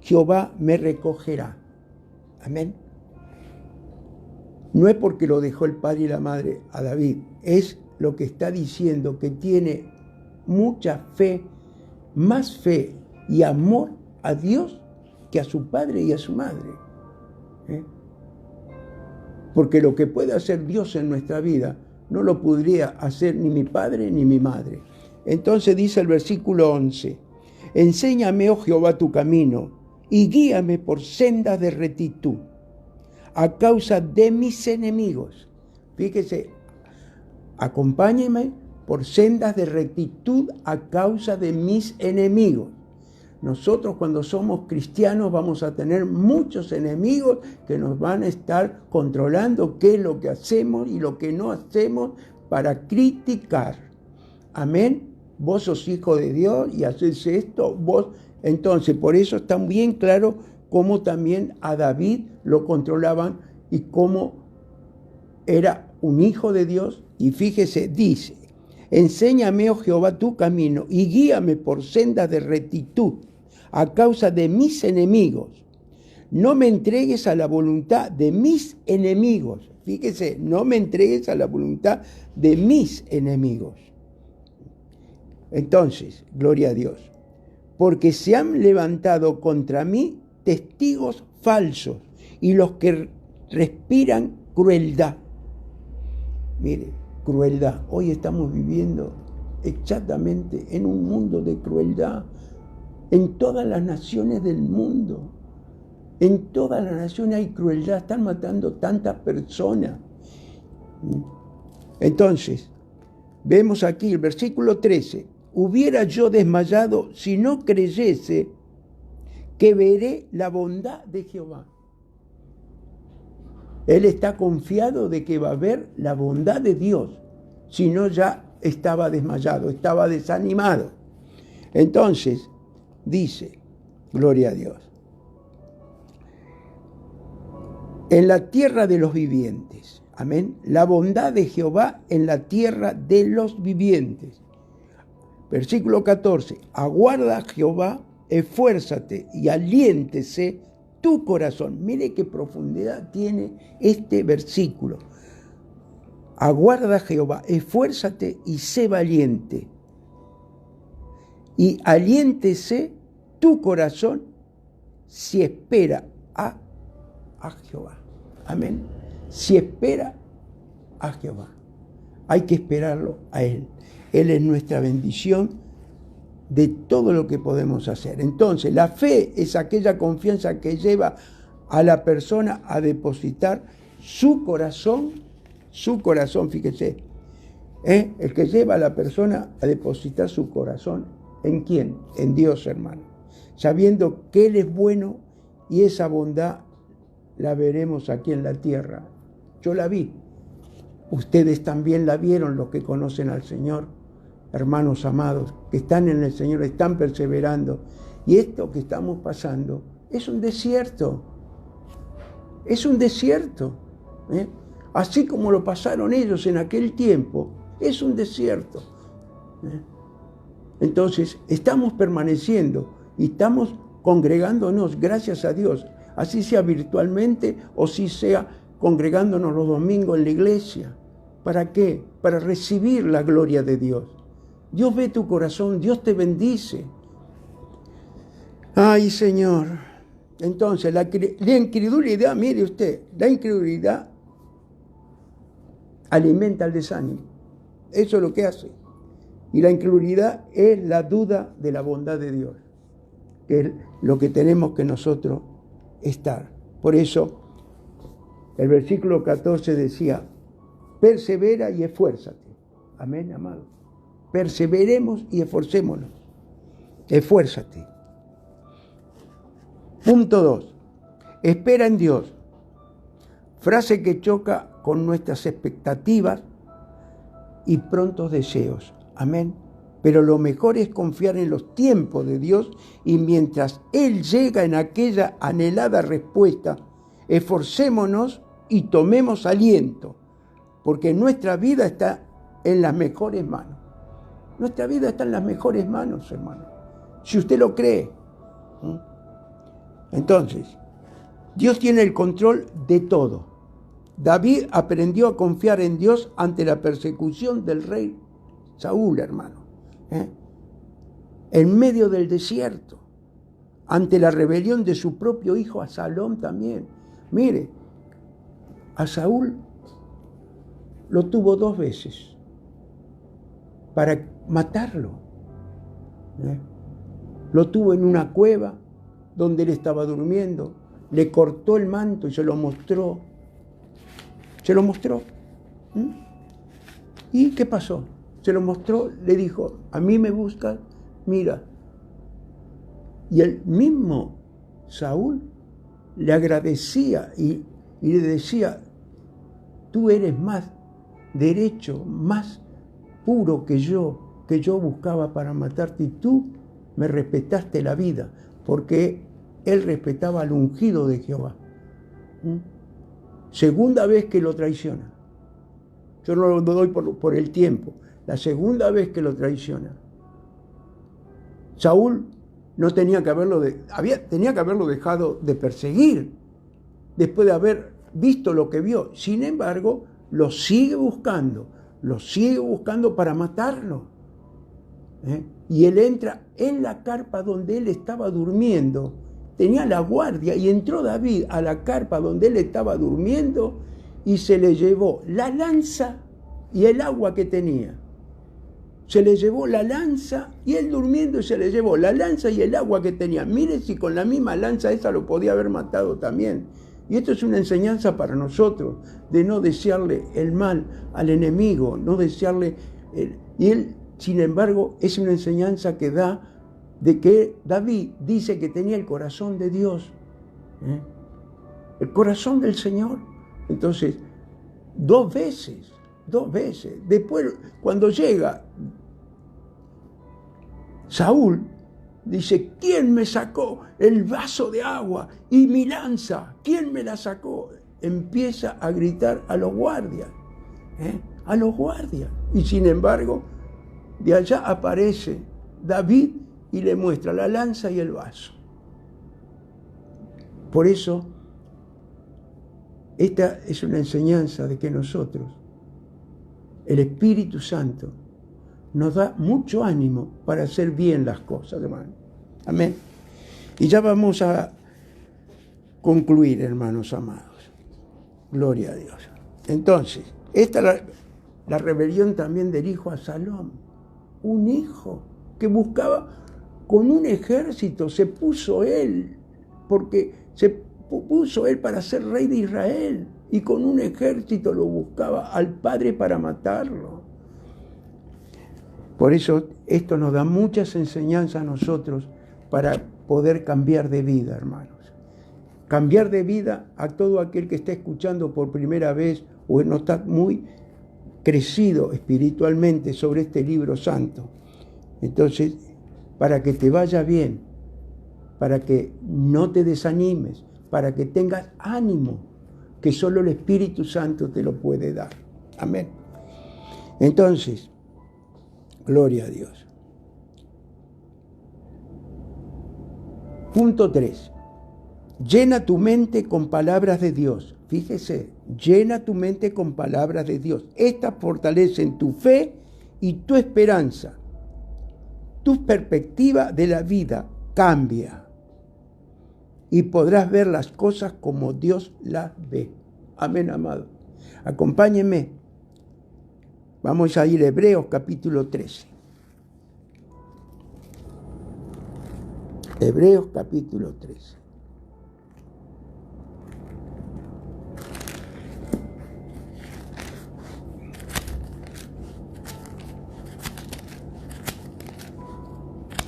Jehová me recogerá. Amén. No es porque lo dejó el padre y la madre a David, es lo que está diciendo, que tiene mucha fe, más fe y amor a Dios que a su padre y a su madre. Porque lo que puede hacer Dios en nuestra vida no lo podría hacer ni mi padre ni mi madre. Entonces dice el versículo 11, enséñame, oh Jehová, tu camino y guíame por sendas de rectitud a causa de mis enemigos. Fíjese, acompáñeme por sendas de rectitud a causa de mis enemigos. Nosotros cuando somos cristianos vamos a tener muchos enemigos que nos van a estar controlando qué es lo que hacemos y lo que no hacemos para criticar. Amén. Vos sos hijo de Dios y haces esto, vos. Entonces, por eso está bien claro cómo también a David lo controlaban y cómo era un hijo de Dios. Y fíjese, dice, enséñame, oh Jehová, tu camino y guíame por sendas de rectitud a causa de mis enemigos. No me entregues a la voluntad de mis enemigos. Fíjese, no me entregues a la voluntad de mis enemigos. Entonces, gloria a Dios, porque se han levantado contra mí testigos falsos y los que respiran crueldad. Mire, crueldad. Hoy estamos viviendo exactamente en un mundo de crueldad. En todas las naciones del mundo, en todas las naciones hay crueldad, están matando tantas personas. Entonces, vemos aquí el versículo 13, hubiera yo desmayado si no creyese que veré la bondad de Jehová. Él está confiado de que va a ver la bondad de Dios, si no ya estaba desmayado, estaba desanimado. Entonces, dice, gloria a Dios, en la tierra de los vivientes, amén, la bondad de Jehová en la tierra de los vivientes. Versículo 14, aguarda a Jehová, esfuérzate y aliéntese tu corazón. Mire qué profundidad tiene este versículo. Aguarda a Jehová, esfuérzate y sé valiente. Y aliéntese tu corazón si espera a Jehová. Amén. Si espera a Jehová. Hay que esperarlo a Él. Él es nuestra bendición de todo lo que podemos hacer. Entonces, la fe es aquella confianza que lleva a la persona a depositar su corazón, fíjese, el que lleva a la persona a depositar su corazón. ¿En quién? En Dios, hermano. Sabiendo que Él es bueno y esa bondad la veremos aquí en la tierra. Yo la vi. Ustedes también la vieron, los que conocen al Señor. Hermanos amados, que están en el Señor, están perseverando. Y esto que estamos pasando es un desierto. Es un desierto. Así como lo pasaron ellos en aquel tiempo, es un desierto. Entonces, estamos permaneciendo y estamos congregándonos, gracias a Dios, así sea virtualmente o si sea congregándonos los domingos en la iglesia. ¿Para qué? Para recibir la gloria de Dios. Dios ve tu corazón, Dios te bendice. Ay, Señor. Entonces, la incredulidad, mire usted, la incredulidad alimenta el desánimo. Eso es lo que hace. Y la incredulidad es la duda de la bondad de Dios, que es lo que tenemos que nosotros estar. Por eso, el versículo 14 decía, persevera y esfuérzate. Amén, amado. Perseveremos y esforcémonos. Esfuérzate. Punto 2. Espera en Dios. Frase que choca con nuestras expectativas y prontos deseos. Amén. Pero lo mejor es confiar en los tiempos de Dios y mientras Él llega en aquella anhelada respuesta, esforcémonos y tomemos aliento, porque nuestra vida está en las mejores manos. Nuestra vida está en las mejores manos, hermano, si usted lo cree. Entonces, Dios tiene el control de todo. David aprendió a confiar en Dios ante la persecución del rey Saúl, hermano. En medio del desierto, ante la rebelión de su propio hijo Absalón también. Mire, a Saúl lo tuvo 2 veces para matarlo. Lo tuvo en una cueva donde él estaba durmiendo, le cortó el manto y se lo mostró. Se lo mostró. ¿Y qué pasó? Se lo mostró, le dijo, a mí me buscas, mira. Y el mismo Saúl le agradecía y le decía, tú eres más derecho, más puro que yo buscaba para matarte, y tú me respetaste la vida, porque él respetaba al ungido de Jehová. Segunda vez que lo traiciona. Yo no lo doy por el tiempo. La segunda vez que lo traiciona. Saúl no tenía que haberlo dejado de perseguir después de haber visto lo que vio. Sin embargo, lo sigue buscando para matarlo. Y él entra en la carpa donde él estaba durmiendo. Tenía la guardia y entró David a la carpa donde él estaba durmiendo y se le llevó la lanza y el agua que tenía. Se le llevó la lanza y él durmiendo y se le llevó la lanza y el agua que tenía. Mire si con la misma lanza esa lo podía haber matado también. Y esto es una enseñanza para nosotros, de no desearle el mal al enemigo, no desearle... Y él, sin embargo, es una enseñanza que da de que David dice que tenía el corazón de Dios, el corazón del Señor. Entonces, 2 veces. Después, cuando llega Saúl, dice, ¿quién me sacó el vaso de agua y mi lanza? ¿Quién me la sacó? Empieza a gritar a los guardias, a los guardias. Y sin embargo, de allá aparece David y le muestra la lanza y el vaso. Por eso, esta es una enseñanza de que nosotros, el Espíritu Santo, nos da mucho ánimo para hacer bien las cosas, hermano. Amén. Y ya vamos a concluir, hermanos amados. Gloria a Dios. Entonces, esta es la rebelión también del hijo Absalón. Un hijo que buscaba con un ejército, se puso él para ser rey de Israel, y con un ejército lo buscaba al padre para matarlo. Por eso esto nos da muchas enseñanzas a nosotros para poder cambiar de vida, hermanos. Cambiar de vida a todo aquel que está escuchando por primera vez o no está muy crecido espiritualmente sobre este libro santo. Entonces, para que te vaya bien, para que no te desanimes, para que tengas ánimo, que solo el Espíritu Santo te lo puede dar. Amén. Entonces, gloria a Dios. Punto 3. Llena tu mente con palabras de Dios. Fíjese, llena tu mente con palabras de Dios. Estas fortalecen tu fe y tu esperanza. Tu perspectiva de la vida cambia y podrás ver las cosas como Dios las ve. Amén, amado. Acompáñenme. Vamos a ir a Hebreos capítulo 13. Hebreos capítulo 13.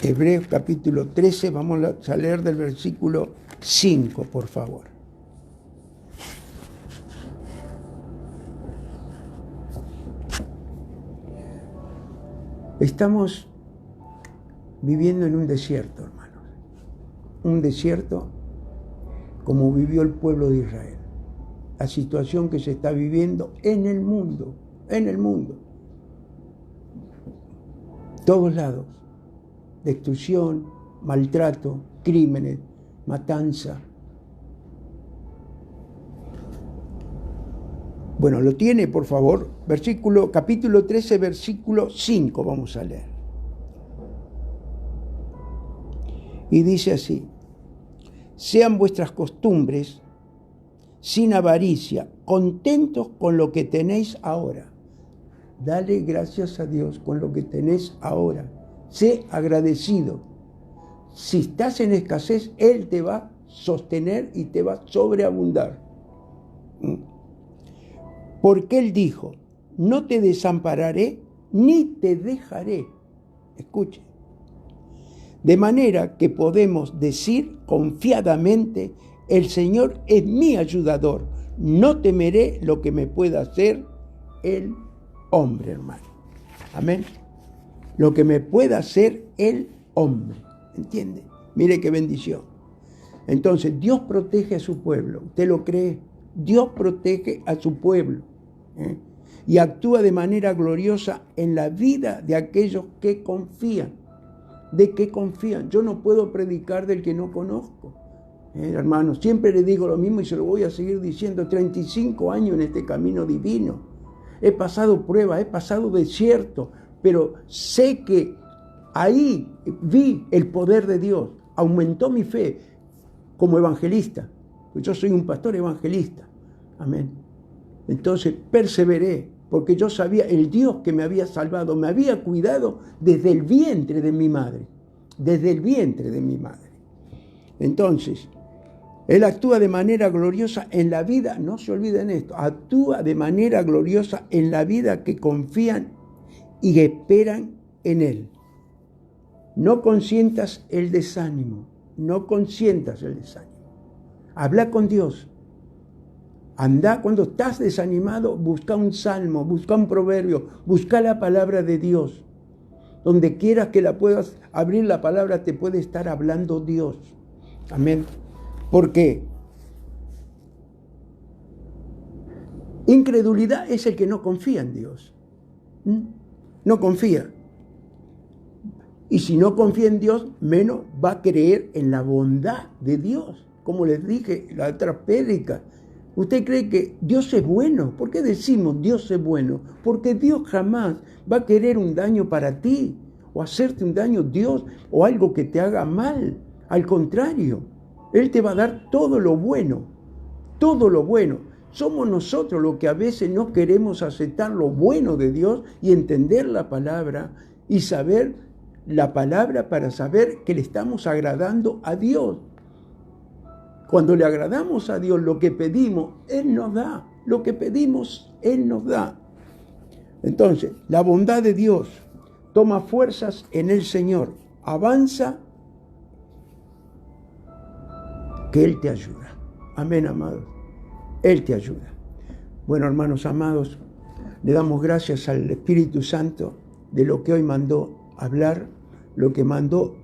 Hebreos capítulo 13, vamos a leer del versículo 5, por favor. Estamos viviendo en un desierto, hermanos. Un desierto como vivió el pueblo de Israel. La situación que se está viviendo en el mundo. Todos lados. Destrucción, maltrato, crímenes, matanza. Bueno, lo tiene, por favor. Capítulo 13, versículo 5, vamos a leer. Y dice así: sean vuestras costumbres sin avaricia, contentos con lo que tenéis ahora. Dale gracias a Dios con lo que tenés ahora. Sé agradecido. Si estás en escasez, Él te va a sostener y te va a sobreabundar. Porque Él dijo: no te desampararé ni te dejaré. Escuche. De manera que podemos decir confiadamente: el Señor es mi ayudador. No temeré lo que me pueda hacer el hombre, hermano. Amén. Lo que me pueda hacer el hombre. ¿Entiende? Mire qué bendición. Entonces, Dios protege a su pueblo. ¿Usted lo cree? Dios protege a su pueblo. Y actúa de manera gloriosa en la vida de aquellos que confían. ¿De qué confían? Yo no puedo predicar del que no conozco. Hermanos, siempre le digo lo mismo y se lo voy a seguir diciendo. 35 años en este camino divino. He pasado pruebas, he pasado desierto, pero sé que ahí vi el poder de Dios. Aumentó mi fe como evangelista. Pues yo soy un pastor evangelista. Amén. Entonces perseveré, porque yo sabía el Dios que me había salvado, me había cuidado desde el vientre de mi madre. Desde el vientre de mi madre. Entonces, Él actúa de manera gloriosa en la vida, no se olviden esto, actúa de manera gloriosa en la vida que confían y esperan en Él. No consientas el desánimo, no consientas el desánimo. Habla con Dios. Anda, cuando estás desanimado, busca un salmo, busca un proverbio, busca la palabra de Dios. Donde quieras que la puedas abrir la palabra, te puede estar hablando Dios. Amén. Porque incredulidad es el que no confía en Dios. No confía. Y si no confía en Dios, menos va a creer en la bondad de Dios. Como les dije la otra prédica, ¿usted cree que Dios es bueno? ¿Por qué decimos Dios es bueno? Porque Dios jamás va a querer un daño para ti o hacerte un daño, Dios, o algo que te haga mal. Al contrario, Él te va a dar todo lo bueno, todo lo bueno. Somos nosotros los que a veces no queremos aceptar lo bueno de Dios y entender la palabra y saber la palabra para saber que le estamos agradando a Dios. Cuando le agradamos a Dios, lo que pedimos, Él nos da. Lo que pedimos, Él nos da. Entonces, la bondad de Dios toma fuerzas en el Señor. Avanza, que Él te ayuda. Amén, amados. Él te ayuda. Bueno, hermanos amados, le damos gracias al Espíritu Santo de lo que hoy mandó hablar, lo que mandó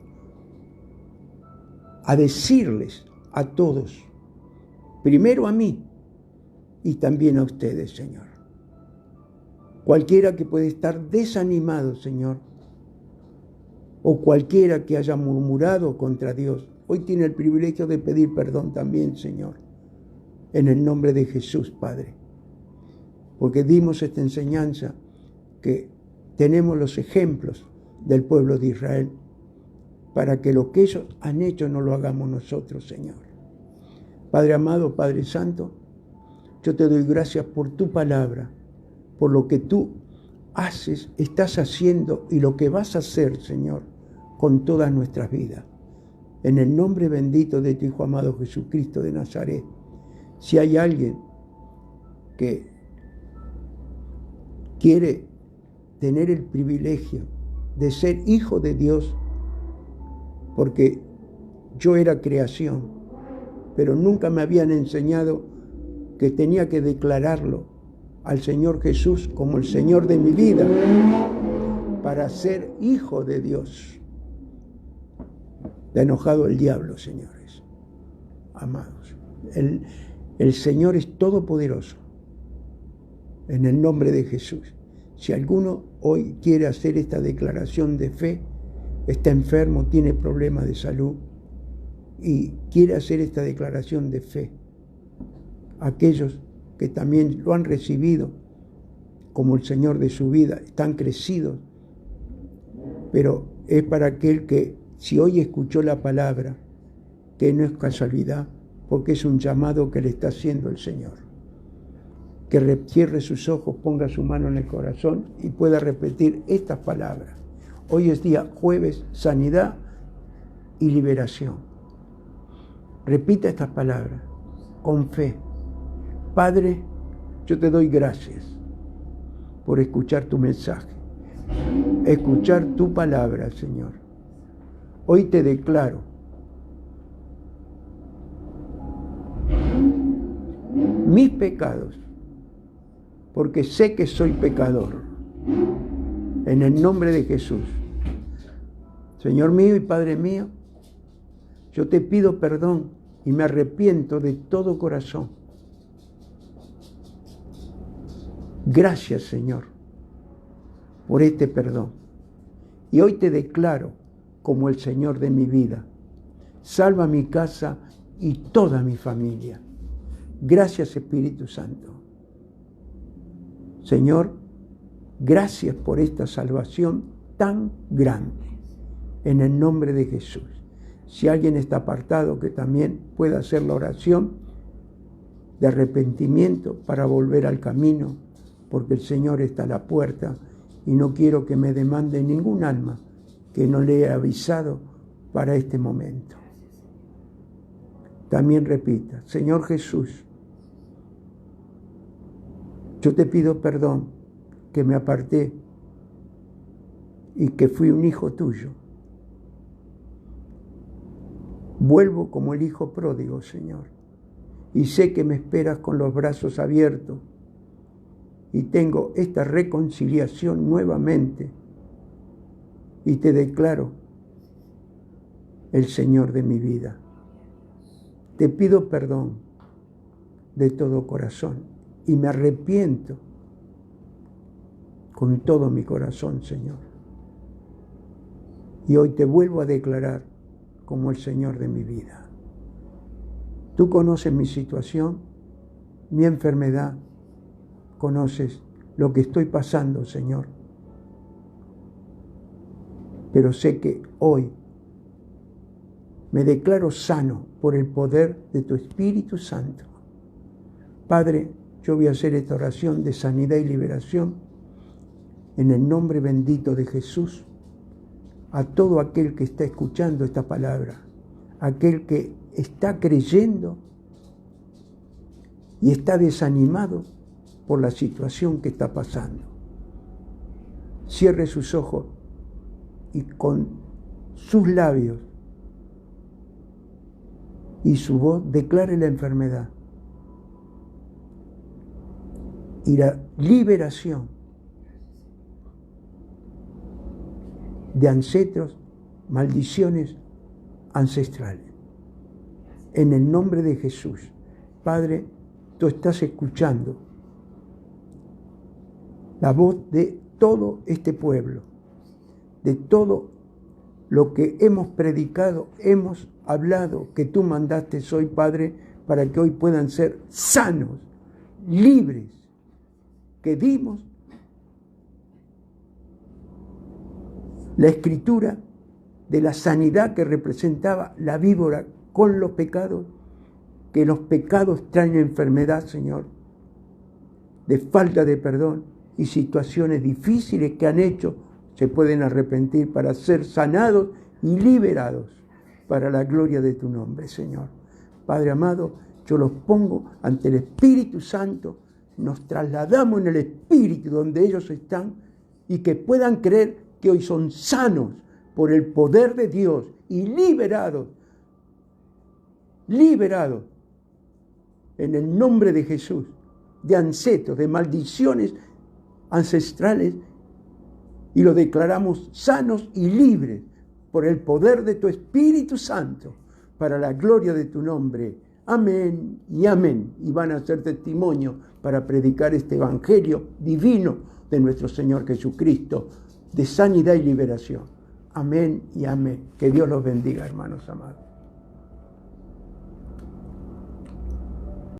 a decirles a todos, primero a mí y también a ustedes, Señor. Cualquiera que puede estar desanimado, Señor, o cualquiera que haya murmurado contra Dios, hoy tiene el privilegio de pedir perdón también, Señor, en el nombre de Jesús, Padre. Porque dimos esta enseñanza que tenemos los ejemplos del pueblo de Israel para que lo que ellos han hecho no lo hagamos nosotros, Señor. Padre amado, Padre Santo, yo te doy gracias por tu palabra, por lo que tú haces, estás haciendo y lo que vas a hacer, Señor, con todas nuestras vidas. En el nombre bendito de tu Hijo amado Jesucristo de Nazaret, si hay alguien que quiere tener el privilegio de ser hijo de Dios, porque yo era creación, pero nunca me habían enseñado que tenía que declararlo al Señor Jesús como el Señor de mi vida. para ser hijo de Dios. Está enojado el diablo, señores, amados. El Señor es todopoderoso. En el nombre de Jesús. Si alguno hoy quiere hacer esta declaración de fe, está enfermo, tiene problemas de salud y quiere hacer esta declaración de fe, aquellos que también lo han recibido como el Señor de su vida, están crecidos, pero es para aquel que, si hoy escuchó la palabra, que no es casualidad, porque es un llamado que le está haciendo el Señor. Que cierre sus ojos, ponga su mano en el corazón y pueda repetir estas palabras. Hoy es día jueves, sanidad y liberación. Repita estas palabras con fe. Padre, yo te doy gracias por escuchar tu mensaje, escuchar tu palabra, Señor. Hoy te declaro mis pecados, porque sé que soy pecador. En el nombre de Jesús. Señor mío y Padre mío, yo te pido perdón y me arrepiento de todo corazón. Gracias, Señor, por este perdón. Y hoy te declaro como el Señor de mi vida. Salva mi casa y toda mi familia. Gracias, Espíritu Santo. Señor, gracias por esta salvación tan grande. En el nombre de Jesús. Si alguien está apartado, que también pueda hacer la oración de arrepentimiento para volver al camino, porque el Señor está a la puerta y no quiero que me demande ningún alma que no le he avisado para este momento. También repita, Señor Jesús, yo te pido perdón que me aparté y que fui un hijo tuyo. Vuelvo como el hijo pródigo, Señor, y sé que me esperas con los brazos abiertos y tengo esta reconciliación nuevamente y te declaro el Señor de mi vida. Te pido perdón de todo corazón y me arrepiento con todo mi corazón, Señor. Y hoy te vuelvo a declarar como el Señor de mi vida. Tú conoces mi situación, mi enfermedad, conoces lo que estoy pasando, Señor. Pero sé que hoy me declaro sano por el poder de tu Espíritu Santo. Padre, yo voy a hacer esta oración de sanidad y liberación en el nombre bendito de Jesús. A todo aquel que está escuchando esta palabra, aquel que está creyendo y está desanimado por la situación que está pasando. Cierre sus ojos y con sus labios y su voz declare la enfermedad y la liberación de ancestros, maldiciones ancestrales. En el nombre de Jesús. Padre, tú estás escuchando la voz de todo este pueblo, de todo lo que hemos predicado, hemos hablado, que tú mandaste hoy, Padre, para que hoy puedan ser sanos, libres, que dimos la escritura de la sanidad que representaba la víbora con los pecados, que los pecados traen enfermedad, Señor, de falta de perdón y situaciones difíciles que han hecho, se pueden arrepentir para ser sanados y liberados para la gloria de tu nombre, Señor. Padre amado, yo los pongo ante el Espíritu Santo, nos trasladamos en el Espíritu donde ellos están y que puedan creer que hoy son sanos por el poder de Dios y liberados en el nombre de Jesús, de ancestros, de maldiciones ancestrales y los declaramos sanos y libres por el poder de tu Espíritu Santo, para la gloria de tu nombre. Amén y amén. Y van a ser testimonio para predicar este evangelio divino de nuestro Señor Jesucristo, de sanidad y liberación. Amén y amén. Que Dios los bendiga, hermanos amados.